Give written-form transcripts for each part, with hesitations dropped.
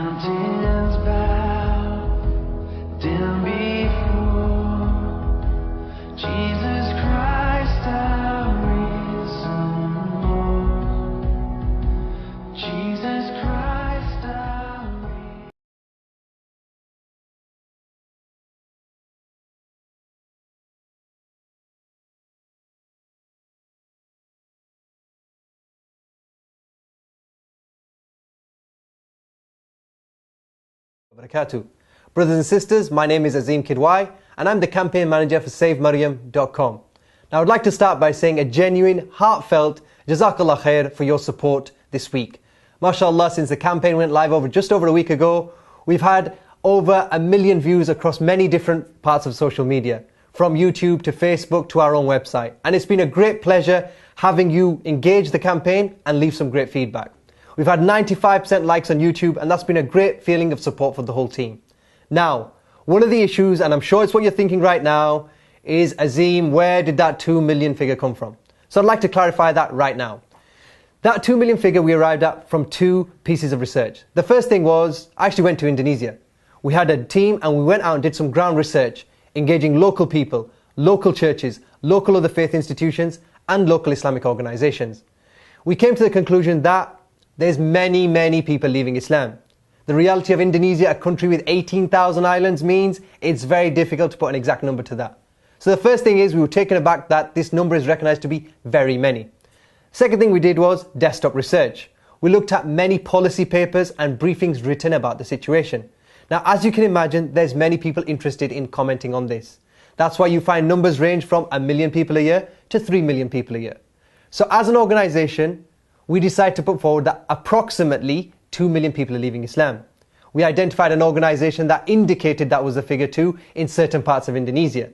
Mountains bow down before Jesus Christ, our risen Lord. Jesus Christ, our risen. Barakatuh. Brothers and sisters, my name is Azim Kidwai and I'm the campaign manager for SaveMaryam.com. Now I'd like to start by saying a genuine, heartfelt Jazakallah khair for your support this week. MashaAllah, since the campaign went live just over a week ago, we've had over 1 million views across many different parts of social media, from YouTube to Facebook to our own website. And it's been a great pleasure having you engage the campaign and leave some great feedback. We've had 95% likes on YouTube and that's been a great feeling of support for the whole team. Now, one of the issues, and I'm sure it's what you're thinking right now, is Azim, where did that 2 million figure come from? So I'd like to clarify that right now. That 2 million figure we arrived at from 2 pieces of research. The first thing was, I actually went to Indonesia. We had a team and we went out and did some ground research, engaging local people, local churches, local other faith institutions and local Islamic organizations. We came to the conclusion that there's many people leaving Islam. The reality of Indonesia, a country with 18,000 islands, means it's very difficult to put an exact number to that. So the first thing is we were taken aback that this number is recognized to be very many. Second thing we did was desktop research. We looked at many policy papers and briefings written about the situation. Now, as you can imagine, there's many people interested in commenting on this. That's why you find numbers range from 1 million people a year to 3 million people a year. So as an organization, we decided to put forward that approximately 2 million people are leaving Islam. We identified an organization that indicated that was the figure too in certain parts of Indonesia.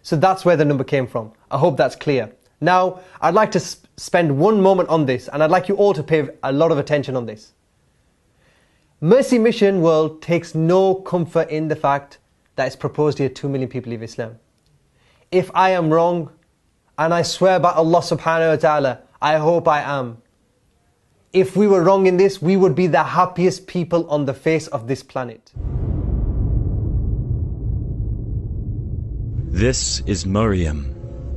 So that's where the number came from. I hope that's clear. Now, I'd like to spend one moment on this and I'd like you all to pay a lot of attention on this. Mercy Mission World takes no comfort in the fact that it's proposed here 2 million people leave Islam. If I am wrong, and I swear by Allah subhanahu wa ta'ala, I hope I am. If we were wrong in this, we would be the happiest people on the face of this planet. This is Maryam.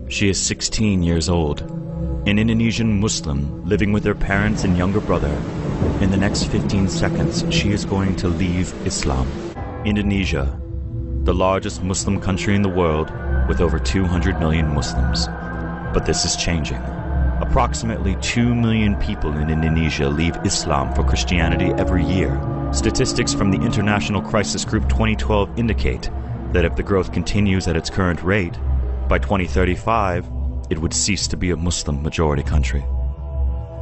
She is 16 years old, an Indonesian Muslim living with her parents and younger brother. In the next 15 seconds, she is going to leave Islam. Indonesia, the largest Muslim country in the world with over 200 million Muslims. But this is changing. Approximately 2 million people in Indonesia leave Islam for Christianity every year. Statistics from the International Crisis Group 2012 indicate that if the growth continues at its current rate, by 2035, it would cease to be a Muslim majority country.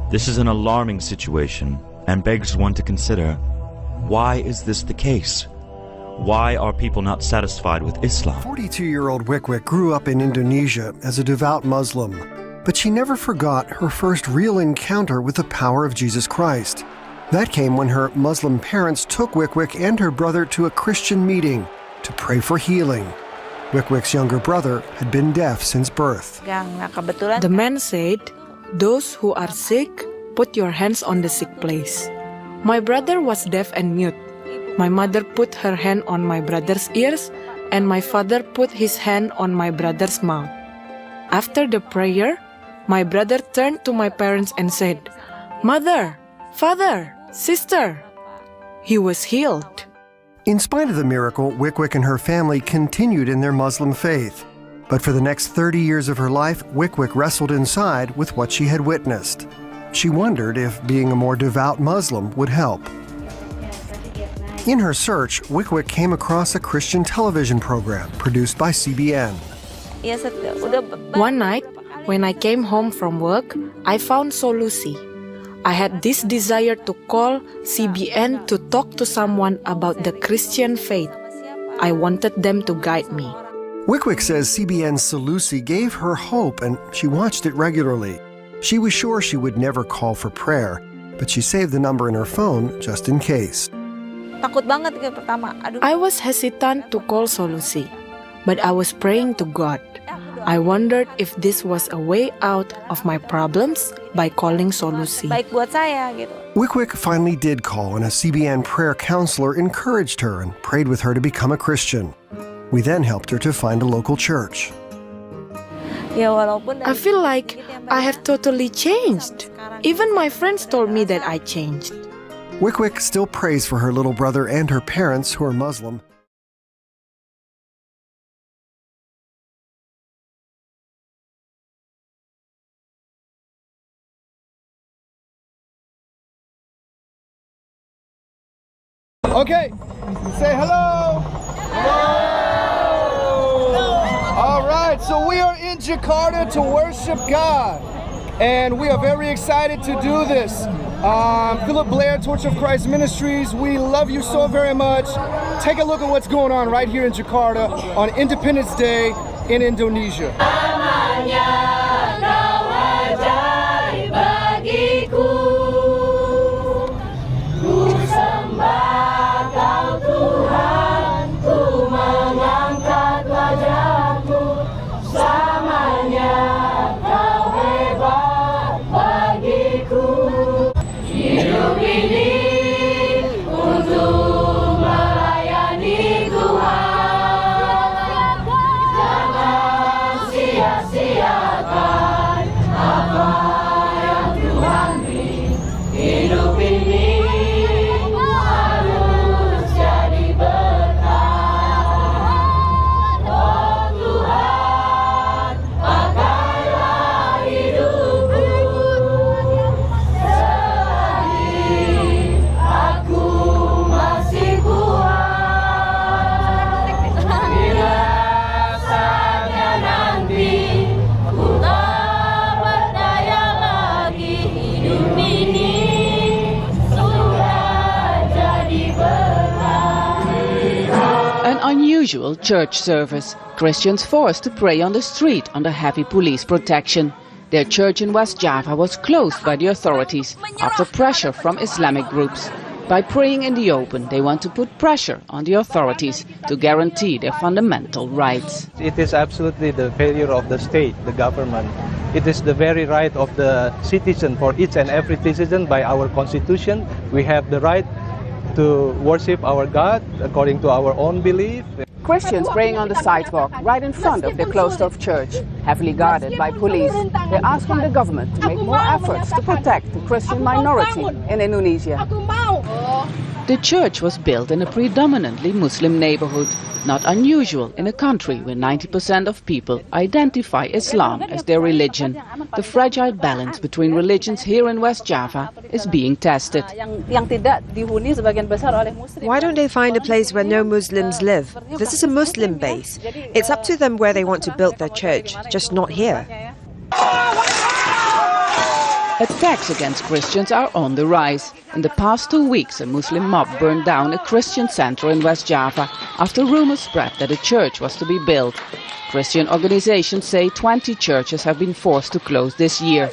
This is an alarming situation and begs one to consider, why is this the case? Why are people not satisfied with Islam? 42-year-old Wikwik grew up in Indonesia as a devout Muslim. But she never forgot her first real encounter with the power of Jesus Christ. That came when her Muslim parents took Wikwik and her brother to a Christian meeting to pray for healing. Wikwik's younger brother had been deaf since birth. The man said, "Those who are sick, put your hands on the sick place." My brother was deaf and mute. My mother put her hand on my brother's ears, and my father put his hand on my brother's mouth. After the prayer, my brother turned to my parents and said, "Mother, father, sister." He was healed. In spite of the miracle, Wikwik and her family continued in their Muslim faith. But for the next 30 years of her life, Wikwik wrestled inside with what she had witnessed. She wondered if being a more devout Muslim would help. In her search, Wikwik came across a Christian television program produced by CBN. One night, when I came home from work, I found Solusi. I had this desire to call CBN to talk to someone about the Christian faith. I wanted them to guide me. Wikwik says CBN's Solusi gave her hope and she watched it regularly. She was sure she would never call for prayer, but she saved the number in her phone just in case. I was hesitant to call Solusi, but I was praying to God. I wondered if this was a way out of my problems by calling Solusi. Wik finally did call, and a CBN prayer counselor encouraged her and prayed with her to become a Christian. We then helped her to find a local church. I feel like I have totally changed. Even my friends told me that I changed. Wik still prays for her little brother and her parents, who are Muslim. Okay, say hello. All right, so we are in Jakarta to worship God, and we are very excited to do this. Philip Blair, Torch of Christ Ministries, we love you so very much. Take a look at what's going on right here in Jakarta on Independence Day in Indonesia. Unusual church service. Christians forced to pray on the street under heavy police protection. Their church in West Java was closed by the authorities after pressure from Islamic groups. By praying in the open, they want to put pressure on the authorities to guarantee their fundamental rights. It is absolutely the failure of the state, the government. It is the very right of the citizen, for each and every citizen. By our constitution, we have the right to worship our God according to our own belief. Christians praying on the sidewalk right in front of their closed-off church, heavily guarded by police. They're asking the government to make more efforts to protect the Christian minority in Indonesia. The church was built in a predominantly Muslim neighborhood, not unusual in a country where 90% of people identify Islam as their religion. The fragile balance between religions here in West Java is being tested. Why don't they find a place where no Muslims live? This is a Muslim base. It's up to them where they want to build their church, just not here. Attacks against Christians are on the rise. In the past 2 weeks, a Muslim mob burned down a Christian center in West Java after rumors spread that a church was to be built. Christian organizations say 20 churches have been forced to close this year,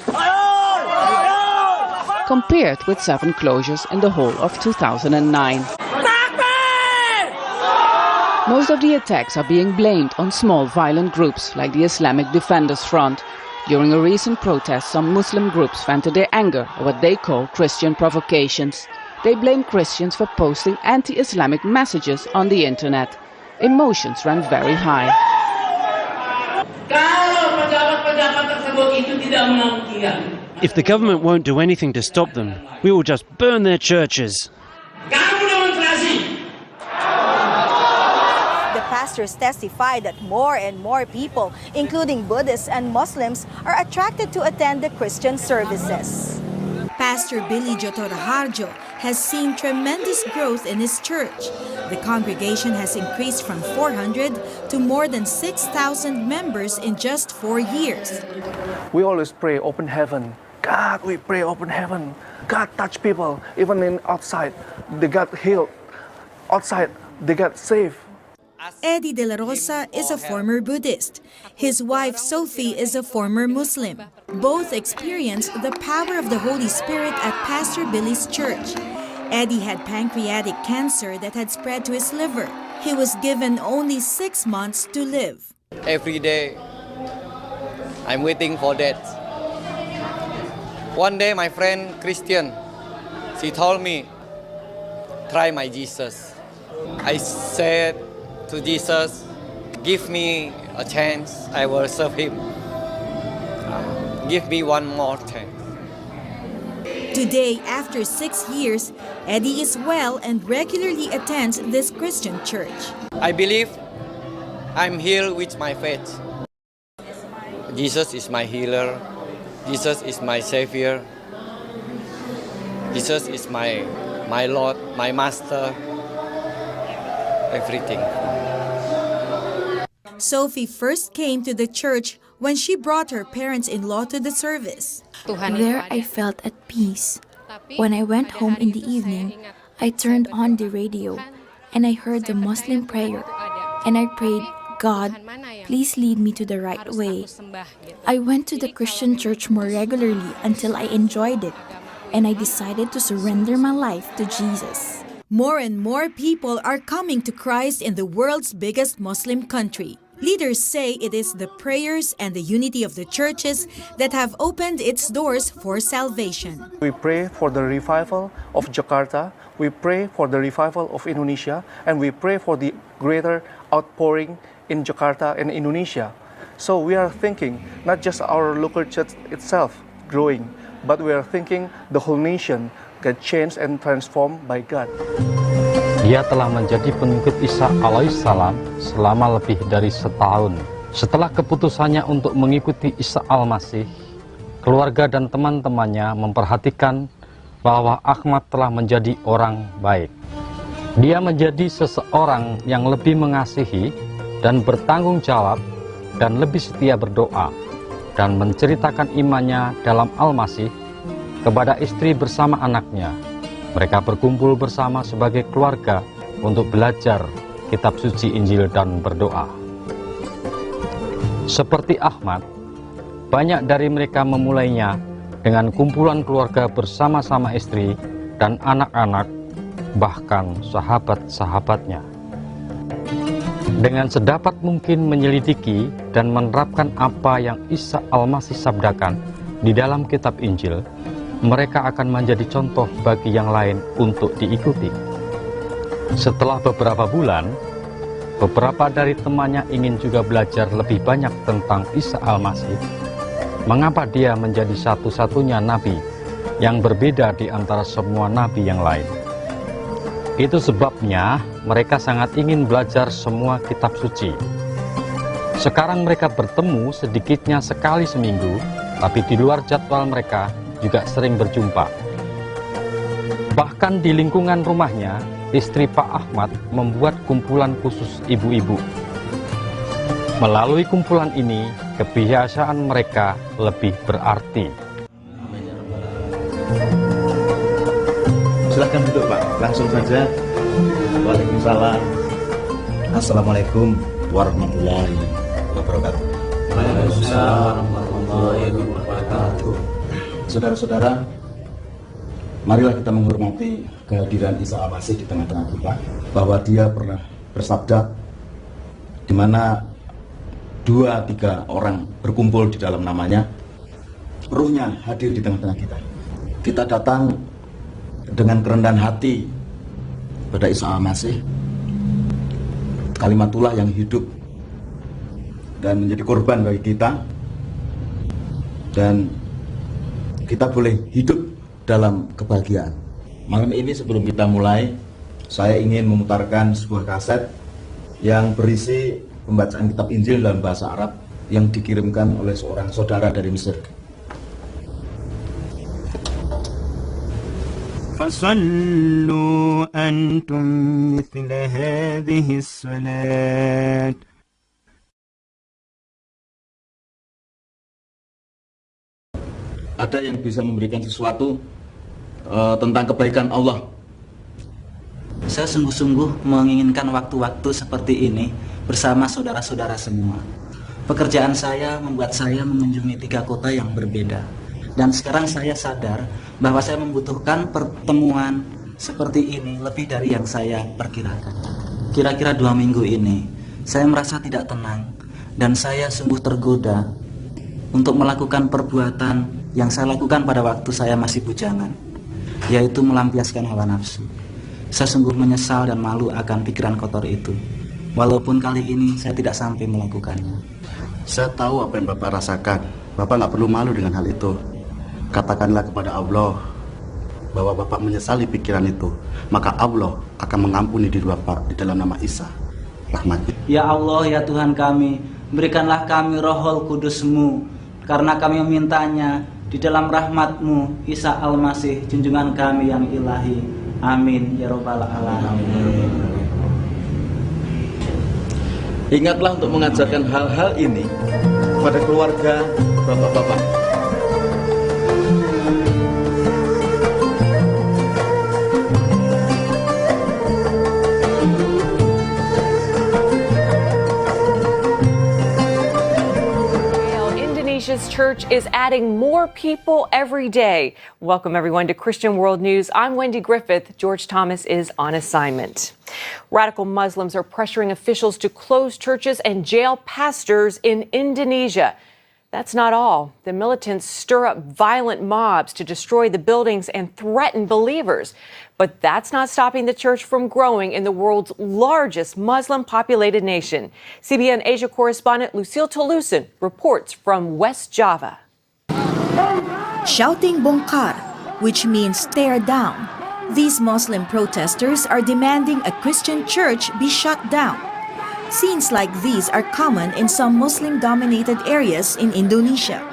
compared with 7 closures in the whole of 2009. Most of the attacks are being blamed on small violent groups like the Islamic Defenders Front. During a recent protest, some Muslim groups vented their anger at what they call Christian provocations. They blame Christians for posting anti-Islamic messages on the internet. Emotions ran very high. If the government won't do anything to stop them, we will just burn their churches. Pastors testify that more and more people, including Buddhists and Muslims, are attracted to attend the Christian services. Pastor Billy Jotoraharjo has seen tremendous growth in his church. The congregation has increased from 400 to more than 6,000 members in just 4 years. We always pray open heaven. God, we pray open heaven. God touch people, even in outside. They got healed. Outside, they got saved. Eddie De La Rosa is a former Buddhist. His wife Sophie is a former Muslim. Both experienced the power of the Holy Spirit at Pastor Billy's church. Eddie had pancreatic cancer that had spread to his liver. He was given only 6 months to live. Every day, I'm waiting for that. One day, my friend Christian She told me, try my Jesus. I said to Jesus, give me a chance, I will serve him. Give me one more chance. Today, after 6 years, Eddie is well and regularly attends this Christian church. I believe I'm healed with my faith. Jesus is my healer. Jesus is my Savior. Jesus is my Lord, my Master, everything. Sophie first came to the church when she brought her parents-in-law to the service. There I felt at peace. When I went home in the evening, I turned on the radio and I heard the Muslim prayer and I prayed, God, please lead me to the right way. I went to the Christian church more regularly until I enjoyed it and I decided to surrender my life to Jesus. More and more people are coming to Christ in the world's biggest Muslim country. Leaders say it is the prayers and the unity of the churches that have opened its doors for salvation. We pray for the revival of Jakarta, we pray for the revival of Indonesia, and we pray for the greater outpouring in Jakarta and Indonesia. So we are thinking not just our local church itself growing, but we are thinking the whole nation get changed and transformed by God. Dia telah menjadi pengikut Isa alaihissalam selama lebih dari setahun. Setelah keputusannya untuk mengikuti Isa al-Masih, keluarga dan teman-temannya memperhatikan bahwa Ahmad telah menjadi orang baik. Dia menjadi seseorang yang lebih mengasihi dan bertanggung jawab dan lebih setia berdoa dan menceritakan imannya dalam Al-Masih kepada istri bersama anaknya. Mereka berkumpul bersama sebagai keluarga untuk belajar kitab suci Injil dan berdoa. Seperti Ahmad, banyak dari mereka memulainya dengan kumpulan keluarga bersama-sama istri dan anak-anak, bahkan sahabat-sahabatnya. Dengan sedapat mungkin menyelidiki dan menerapkan apa yang Isa al-Masih sabdakan di dalam kitab Injil, mereka akan menjadi contoh bagi yang lain untuk diikuti. Setelah beberapa bulan, beberapa dari temannya ingin juga belajar lebih banyak tentang Isa al-Masih. Mengapa dia menjadi satu-satunya nabi yang berbeda di antara semua nabi yang lain? Itu sebabnya mereka sangat ingin belajar semua kitab suci. Sekarang mereka bertemu sedikitnya sekali seminggu, tapi di luar jadwal mereka juga sering berjumpa. Bahkan di lingkungan rumahnya, istri Pak Ahmad membuat kumpulan khusus ibu-ibu. Melalui kumpulan ini, kebiasaan mereka lebih berarti. Silahkan duduk Pak, langsung saja. Waalaikumsalam. Assalamualaikum warahmatullahi wabarakatuh. Waalaikumsalam warahmatullahi wabarakatuh. Saudara-saudara, marilah kita menghormati kehadiran Isa al-Masih di tengah-tengah kita, bahwa dia pernah bersabda, di mana 2-3 orang berkumpul di dalam namanya, ruhnya hadir di tengah-tengah kita. Kita datang dengan kerendahan hati pada Isa al-Masih, kalimatullah yang hidup dan menjadi korban bagi kita, dan kita boleh hidup dalam kebahagiaan. Malam ini sebelum kita mulai, saya ingin memutarkan sebuah kaset yang berisi pembacaan kitab Injil dalam bahasa Arab yang dikirimkan oleh seorang saudara dari Mesir. فصلوا أنتم مثل هذه الصلاة. Ada yang bisa memberikan sesuatu tentang kebaikan Allah. Saya sungguh-sungguh menginginkan waktu-waktu seperti ini bersama saudara-saudara semua. Pekerjaan saya membuat saya mengunjungi 3 kota yang berbeda. Dan sekarang saya sadar bahwa saya membutuhkan pertemuan seperti ini lebih dari yang saya perkirakan. Kira-kira 2 minggu ini, saya merasa tidak tenang dan saya sungguh tergoda untuk melakukan perbuatan yang saya lakukan pada waktu saya masih bujangan. yaitu melampiaskan hawa nafsu. Saya sungguh menyesal dan malu akan pikiran kotor itu. Walaupun kali ini saya tidak sampai melakukannya. Saya tahu apa yang Bapak rasakan. Bapak nggak perlu malu dengan hal itu. Katakanlah kepada Allah bahwa Bapak menyesali pikiran itu. Maka Allah akan mengampuni diri Bapak di dalam nama Isa. Rahmatnya. Ya Allah, ya Tuhan kami, berikanlah kami Rohul Kudus-Mu, karena kami memintanya di dalam rahmat-Mu, Isa Al-Masih, junjungan kami yang ilahi. Amin ya Rabbal Alamin. Ingatlah untuk mengajarkan hal-hal ini pada keluarga bapak-bapak. Indonesia's church is adding more people every day. Welcome everyone to Christian World News. I'm Wendy Griffith. George Thomas is on assignment. Radical Muslims are pressuring officials to close churches and jail pastors in Indonesia. That's not all. The militants stir up violent mobs to destroy the buildings and threaten believers. But that's not stopping the church from growing in the world's largest Muslim-populated nation. CBN Asia correspondent Lucille Toluson reports from West Java. Shouting bongkar, which means tear down. These Muslim protesters are demanding a Christian church be shut down. Scenes like these are common in some Muslim-dominated areas in Indonesia.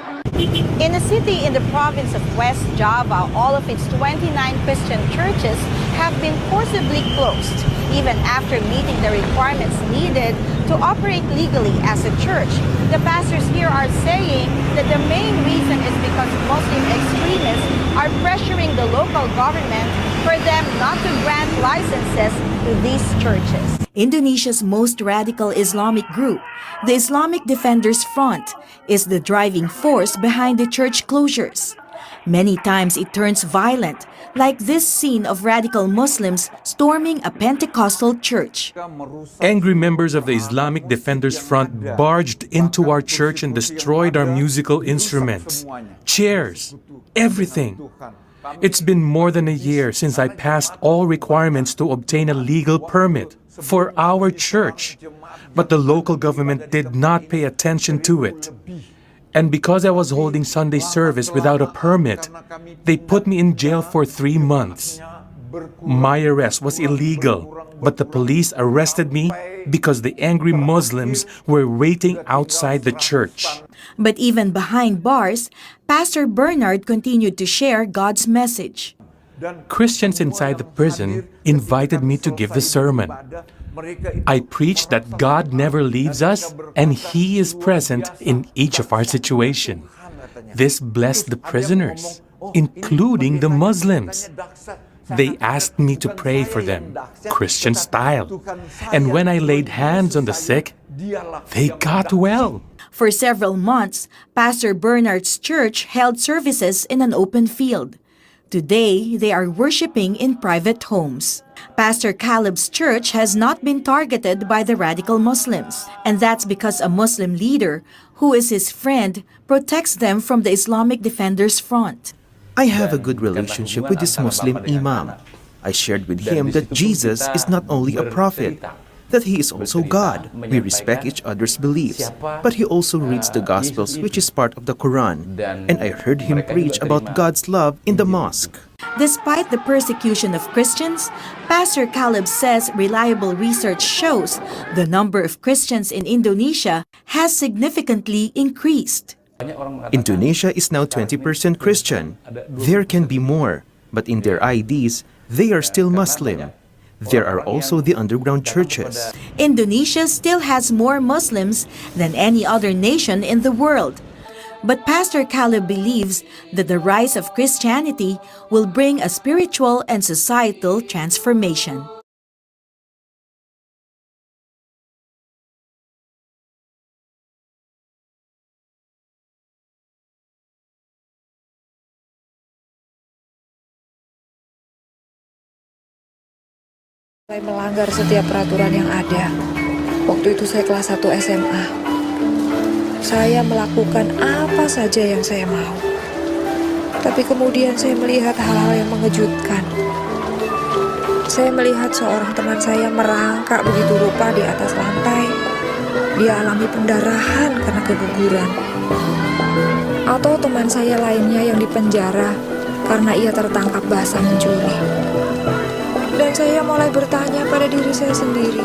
In a city in the province of West Java, all of its 29 Christian churches have been forcibly closed, even after meeting the requirements needed to operate legally as a church. The pastors here are saying that the main reason is because Muslim extremists are pressuring the local government for them not to grant licenses to these churches. Indonesia's most radical Islamic group, the Islamic Defenders Front, is the driving force behind the church closures. Many times it turns violent, like this scene of radical Muslims storming a Pentecostal church. Angry members of the Islamic Defenders Front barged into our church and destroyed our musical instruments, chairs, everything. It's been more than a year since I passed all requirements to obtain a legal permit for our church, but the local government did not pay attention to it. And because I was holding Sunday service without a permit, they put me in jail for 3 months. My arrest was illegal, but the police arrested me because the angry Muslims were waiting outside the church. But even behind bars, Pastor Bernard continued to share God's message. Christians inside the prison invited me to give the sermon. I preached that God never leaves us and He is present in each of our situations. This blessed the prisoners, including the Muslims. They asked me to pray for them, Christian style. And when I laid hands on the sick, they got well. For several months, Pastor Bernard's church held services in an open field. Today, they are worshiping in private homes. Pastor Caleb's church has not been targeted by the radical Muslims, and that's because a Muslim leader, who is his friend, protects them from the Islamic Defenders Front. I have a good relationship with this Muslim imam. I shared with him that Jesus is not only a prophet, that he is also God. We respect each other's beliefs, but he also reads the Gospels, which is part of the Quran, and I heard him preach about God's love in the mosque. Despite the persecution of Christians, Pastor Caleb says reliable research shows the number of Christians in Indonesia has significantly increased. Indonesia is now 20% Christian. There can be more, but in their IDs, they are still Muslim. There are also the underground churches. Indonesia still has more Muslims than any other nation in the world. But Pastor Caleb believes that the rise of Christianity will bring a spiritual and societal transformation. Saya melanggar setiap peraturan yang ada. Waktu itu saya kelas 1 SMA. Saya melakukan apa saja yang saya mau. Tapi kemudian saya melihat hal-hal yang mengejutkan. Saya melihat seorang teman saya merangkak begitu rupa di atas lantai. Dia alami pendarahan karena keguguran. Atau teman saya lainnya yang dipenjara karena ia tertangkap basah mencuri. Dan saya mulai bertanya pada diri saya sendiri,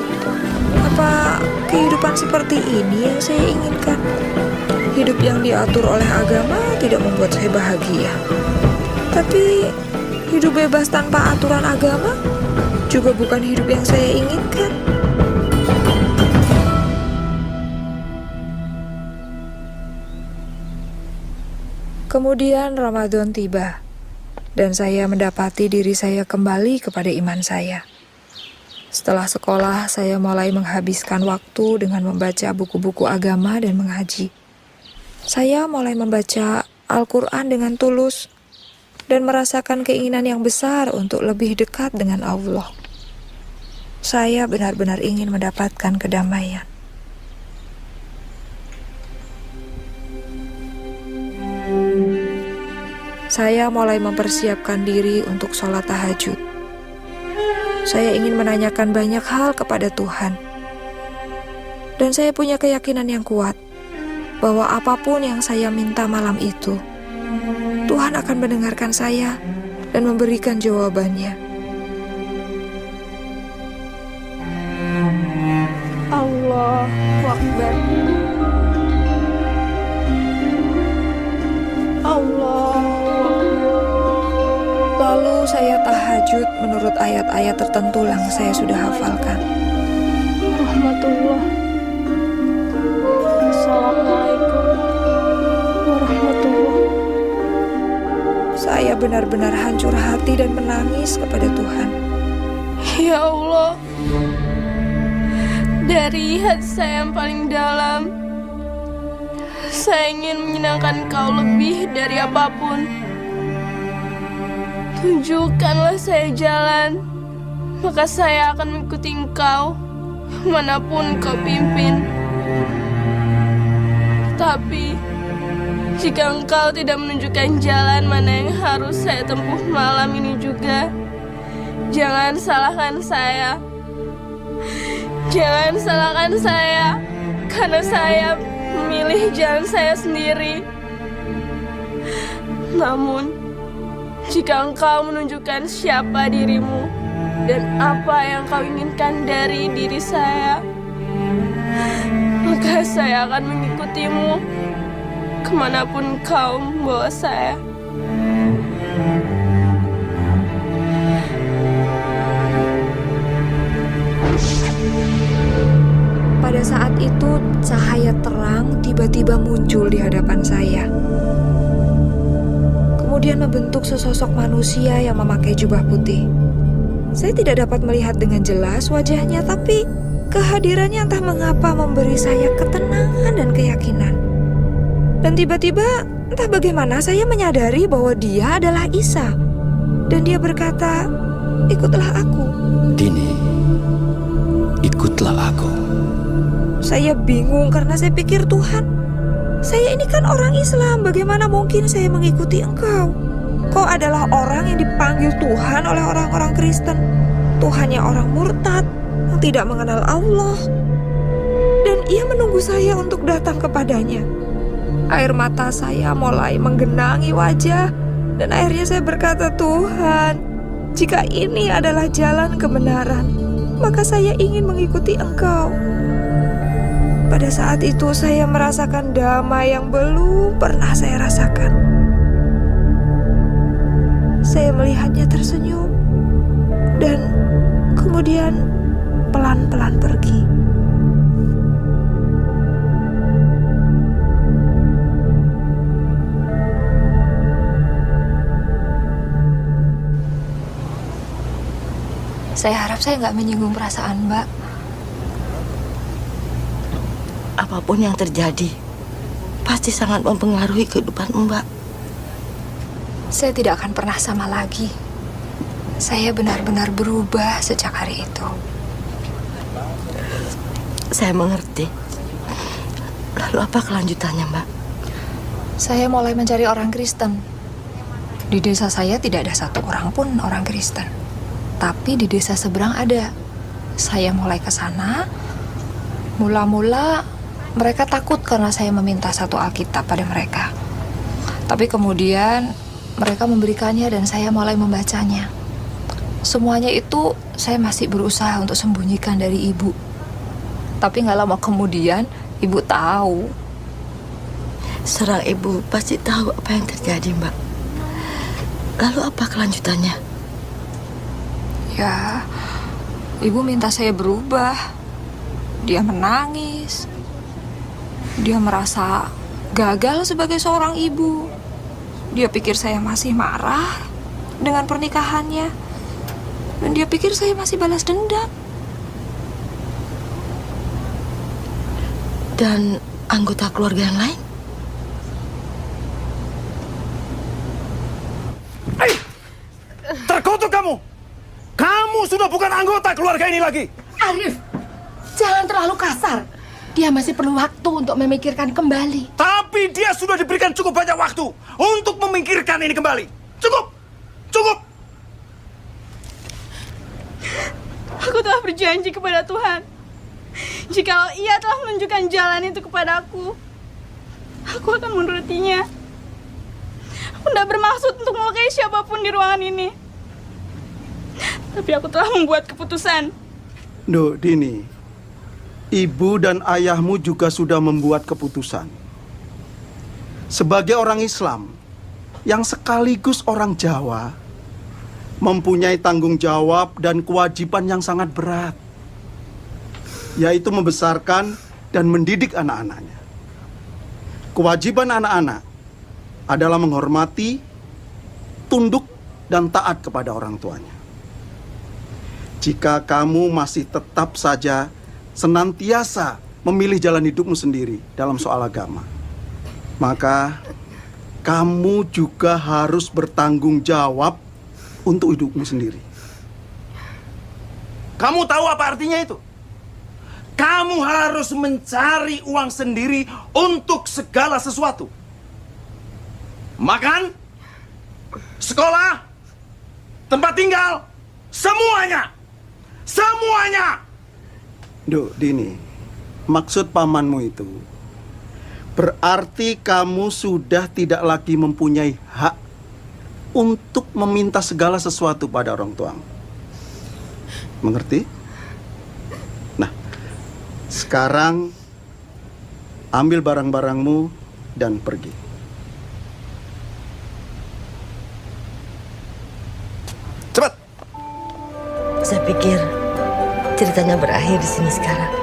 apa kehidupan seperti ini yang saya inginkan? Hidup yang diatur oleh agama tidak membuat saya bahagia. Tapi hidup bebas tanpa aturan agama juga bukan hidup yang saya inginkan. Kemudian Ramadan tiba, dan saya mendapati diri saya kembali kepada iman saya. Setelah sekolah, saya mulai menghabiskan waktu dengan membaca buku-buku agama dan mengaji. Saya mulai membaca Al-Quran dengan tulus dan merasakan keinginan yang besar untuk lebih dekat dengan Allah. Saya benar-benar ingin mendapatkan kedamaian. Saya mulai mempersiapkan diri untuk sholat tahajud. Saya ingin menanyakan banyak hal kepada Tuhan. Dan saya punya keyakinan yang kuat bahwa apapun yang saya minta malam itu, Tuhan akan mendengarkan saya dan memberikan jawabannya. Allahu Akbar. Lalu saya tahajud menurut ayat-ayat tertentu yang saya sudah hafalkan. Rahmatullah. Assalamualaikum warahmatullah. Saya benar-benar hancur hati dan menangis kepada Tuhan. Ya Allah, dari hati saya yang paling dalam, saya ingin menyenangkan Kau lebih dari apapun. Tunjukkanlah saya jalan, maka saya akan mengikuti Engkau manapun Kau pimpin. Tapi jika Engkau tidak menunjukkan jalan mana yang harus saya tempuh malam ini juga, jangan salahkan saya. Jangan salahkan saya, karena saya memilih jalan saya sendiri. Namun, jika Engkau menunjukkan siapa dirimu dan apa yang Kau inginkan dari diri saya, maka saya akan mengikutimu kemanapun Kau membawa saya. Pada saat itu, cahaya terang tiba-tiba muncul di hadapan saya. Kemudian membentuk sesosok manusia yang memakai jubah putih. Saya tidak dapat melihat dengan jelas wajahnya, tapi kehadirannya entah mengapa memberi saya ketenangan dan keyakinan. Dan tiba-tiba, entah bagaimana saya menyadari bahwa dia adalah Isa. Dan dia berkata, "Ikutlah aku." Dini, ikutlah aku. Saya bingung karena saya pikir, Tuhan, saya ini kan orang Islam, bagaimana mungkin saya mengikuti Engkau? Kau adalah orang yang dipanggil Tuhan oleh orang-orang Kristen. Tuhannya orang murtad yang tidak mengenal Allah. Dan ia menunggu saya untuk datang kepadanya. Air mata saya mulai menggenangi wajah. Dan akhirnya saya berkata, "Tuhan, jika ini adalah jalan kebenaran, maka saya ingin mengikuti Engkau." Pada saat itu saya merasakan damai yang belum pernah saya rasakan. Saya melihatnya tersenyum dan kemudian pelan-pelan pergi. Saya harap saya nggak menyinggung perasaan Mbak. Apapun yang terjadi, pasti sangat mempengaruhi kehidupan Mbak. Saya tidak akan pernah sama lagi. Saya benar-benar berubah sejak hari itu. Saya mengerti. Lalu apa kelanjutannya, Mbak? Saya mulai mencari orang Kristen. Di desa saya tidak ada satu orang pun orang Kristen. Tapi di desa seberang ada. Saya mulai ke sana. Mula-mula mereka takut karena saya meminta satu Alkitab pada mereka. Tapi kemudian mereka memberikannya dan saya mulai membacanya. Semuanya itu saya masih berusaha untuk sembunyikan dari ibu. Tapi nggak lama kemudian ibu tahu. Serang ibu pasti tahu apa yang terjadi, Mbak. Lalu apa kelanjutannya? Ya, ibu minta saya berubah. Dia menangis. Dia merasa gagal sebagai seorang ibu. Dia pikir saya masih marah dengan pernikahannya. Dan dia pikir saya masih balas dendam. Dan anggota keluarga yang lain? Terkutuk kamu! Kamu sudah bukan anggota keluarga ini lagi! Arif, jangan terlalu kasar. Dia masih perlu waktu untuk memikirkan kembali. Tapi dia sudah diberikan cukup banyak waktu untuk memikirkan ini kembali. Cukup! Cukup! Aku telah berjanji kepada Tuhan, jikalau Ia telah menunjukkan jalan itu kepadaku, aku akan menurutinya. Aku tidak bermaksud untuk melukai siapapun di ruangan ini. Tapi aku telah membuat keputusan. Duh, Dini, ibu dan ayahmu juga sudah membuat keputusan. Sebagai orang Islam yang sekaligus orang Jawa, mempunyai tanggung jawab dan kewajiban yang sangat berat, yaitu membesarkan dan mendidik anak-anaknya. Kewajiban anak-anak adalah menghormati, tunduk, dan taat kepada orang tuanya. Jika kamu masih tetap saja senantiasa memilih jalan hidupmu sendiri dalam soal agama, maka kamu juga harus bertanggung jawab untuk hidupmu sendiri. Kamu tahu apa artinya itu? Kamu harus mencari uang sendiri untuk segala sesuatu. Makan, sekolah, tempat tinggal, semuanya. Semuanya. Duh, Dini, maksud pamanmu itu berarti kamu sudah tidak lagi mempunyai hak untuk meminta segala sesuatu pada orang tuamu. Mengerti? Nah, sekarang ambil barang-barangmu dan pergi. Cepat. Saya pikir ceritanya berakhir di sini sekarang.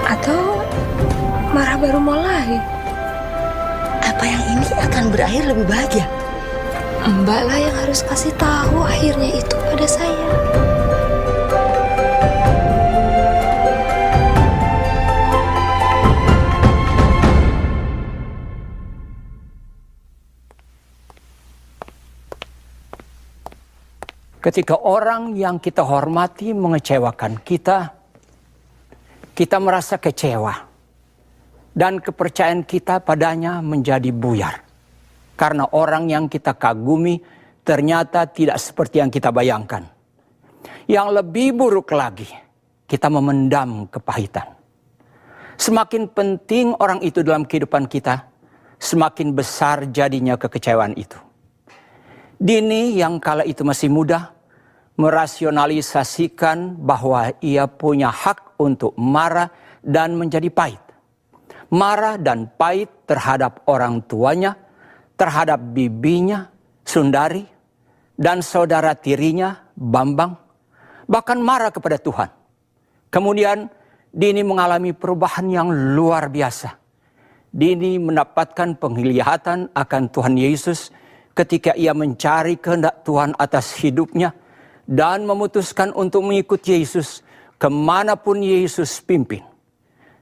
Atau marah baru mulai? Apa yang ini akan berakhir lebih bahagia? Mbak lah yang harus kasih tahu akhirnya itu pada saya. Ketika orang yang kita hormati mengecewakan kita merasa kecewa. Dan kepercayaan kita padanya menjadi buyar. Karena orang yang kita kagumi ternyata tidak seperti yang kita bayangkan. Yang lebih buruk lagi, kita memendam kepahitan. Semakin penting orang itu dalam kehidupan kita, semakin besar jadinya kekecewaan itu. Dini yang kala itu masih muda, merasionalisasikan bahwa ia punya hak untuk marah dan menjadi pahit. Marah dan pahit terhadap orang tuanya, terhadap bibinya, Sundari, dan saudara tirinya, Bambang, bahkan marah kepada Tuhan. Kemudian Dini mengalami perubahan yang luar biasa. Dini mendapatkan penglihatan akan Tuhan Yesus ketika ia mencari kehendak Tuhan atas hidupnya dan memutuskan untuk mengikuti Yesus kemanapun Yesus pimpin.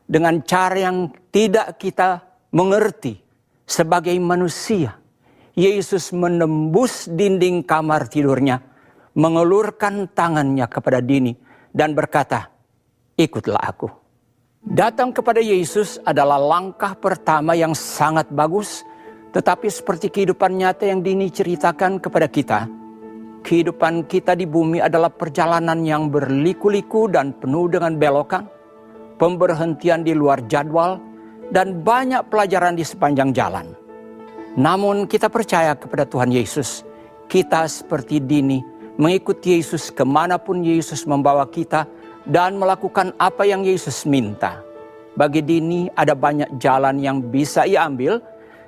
Dengan cara yang tidak kita mengerti sebagai manusia, Yesus menembus dinding kamar tidurnya, mengelurkan tangannya kepada Dini dan berkata, "Ikutlah aku." Datang kepada Yesus adalah langkah pertama yang sangat bagus, Tetapi seperti kehidupan nyata yang Dini ceritakan kepada kita, kehidupan kita di bumi adalah perjalanan yang berliku-liku dan penuh dengan belokan, pemberhentian di luar jadwal, dan banyak pelajaran di sepanjang jalan. Namun kita percaya kepada Tuhan Yesus. Kita seperti Dini mengikuti Yesus kemanapun Yesus membawa kita dan melakukan apa yang Yesus minta. Bagi Dini ada banyak jalan yang bisa ia ambil.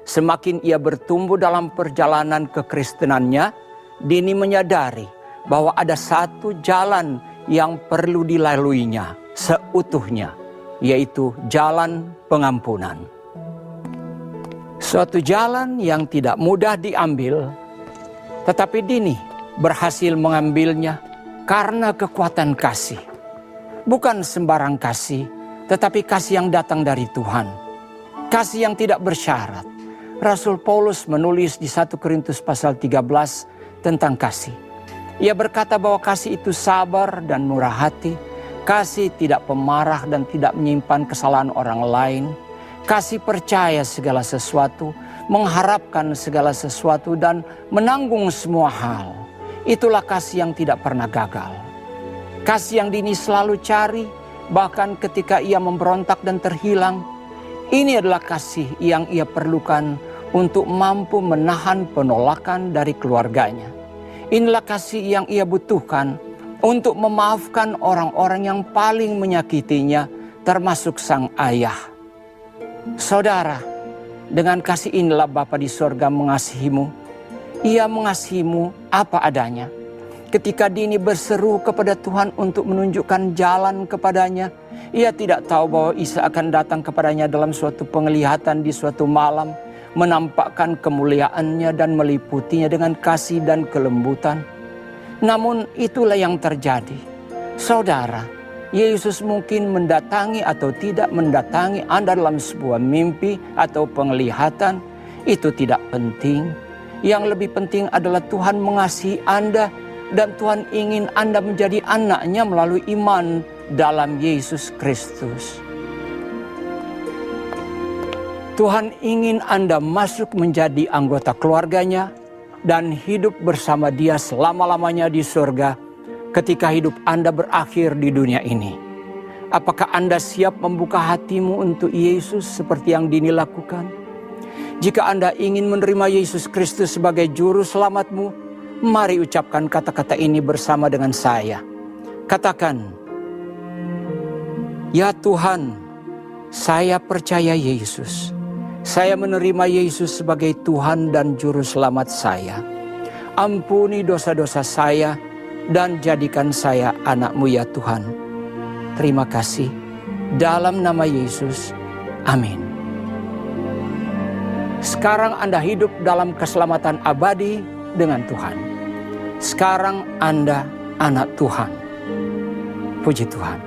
Semakin ia bertumbuh dalam perjalanan kekristenannya, Dini menyadari bahwa ada satu jalan yang perlu dilaluinya seutuhnya, yaitu jalan pengampunan. Suatu jalan yang tidak mudah diambil, tetapi Dini berhasil mengambilnya karena kekuatan kasih. Bukan sembarang kasih, tetapi kasih yang datang dari Tuhan. Kasih yang tidak bersyarat. Rasul Paulus menulis di 1 Korintus pasal 13 tentang kasih. Ia berkata bahwa kasih itu sabar dan murah hati. Kasih tidak pemarah dan tidak menyimpan kesalahan orang lain. Kasih percaya segala sesuatu, mengharapkan segala sesuatu, dan menanggung semua hal. Itulah kasih yang tidak pernah gagal. Kasih yang Dini selalu cari, bahkan ketika ia memberontak dan terhilang. Ini adalah kasih yang ia perlukan untuk mampu menahan penolakan dari keluarganya. Inilah kasih yang ia butuhkan untuk memaafkan orang-orang yang paling menyakitinya, termasuk sang ayah. Saudara, dengan kasih inilah Bapa di sorga mengasihimu. Ia mengasihimu apa adanya. Ketika Dini berseru kepada Tuhan untuk menunjukkan jalan kepadanya, ia tidak tahu bahwa Isa akan datang kepadanya dalam suatu penglihatan di suatu malam, menampakkan kemuliaannya dan meliputinya dengan kasih dan kelembutan. Namun itulah yang terjadi. Saudara, Yesus mungkin mendatangi atau tidak mendatangi Anda dalam sebuah mimpi atau penglihatan, itu tidak penting. Yang lebih penting adalah Tuhan mengasihi Anda dan Tuhan ingin Anda menjadi anak-Nya melalui iman dalam Yesus Kristus. Tuhan ingin Anda masuk menjadi anggota keluarganya dan hidup bersama Dia selama-lamanya di surga ketika hidup Anda berakhir di dunia ini. Apakah Anda siap membuka hatimu untuk Yesus seperti yang Dini lakukan? Jika Anda ingin menerima Yesus Kristus sebagai juru selamatmu, mari ucapkan kata-kata ini bersama dengan saya. Katakan, "Ya Tuhan, saya percaya Yesus. Saya menerima Yesus sebagai Tuhan dan Juru Selamat saya. Ampuni dosa-dosa saya dan jadikan saya anak-Mu ya Tuhan. Terima kasih. Dalam nama Yesus, amin." Sekarang Anda hidup dalam keselamatan abadi dengan Tuhan. Sekarang Anda anak Tuhan. Puji Tuhan.